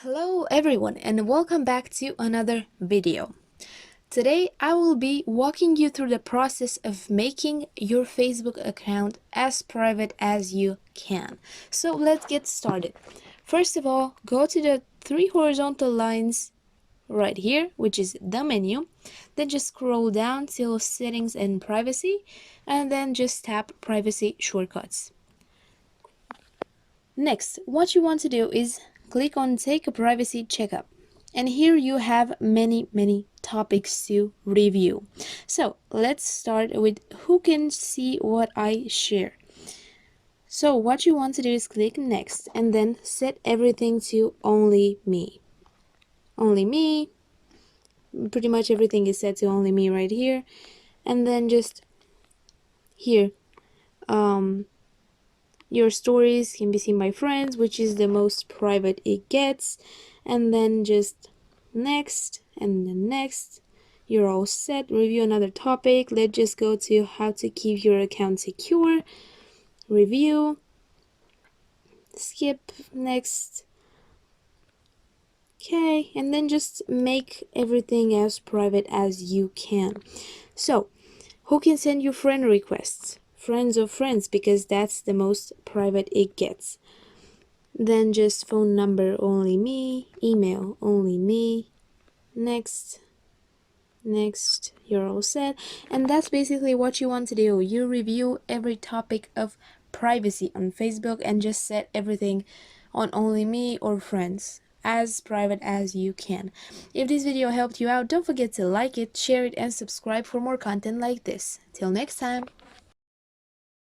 Hello everyone and welcome back to another video. Today I will be walking you through the process of making your Facebook account as private as you can. So let's get started. First of all, go to the three horizontal lines right here, which is the menu. Then just scroll down till settings and privacy, and then just tap privacy shortcuts. Next, what you want to do is click on take a privacy checkup. And here you have many topics to review. So let's start with who can see what I share. So what you want to do is click next and then set everything to only me. Only me. Pretty much everything is set to only me right here. And then just here, your stories can be seen by friends, which is the most private it gets. And then just next and then next. You're all set. Review another topic. Let's just go to how to keep your account secure. Review. Skip. Next. Okay, and then just make everything as private as you can. So who can send you friend requests? Friends of friends, because that's the most private it gets. Then just phone number only me, email only me. Next, you're all set. And that's basically what you want to do. You review every topic of privacy on Facebook and just set everything on only me or friends, as private as you can. If this video helped you out, don't forget to like it, share it, and subscribe for more content like this. Till next time.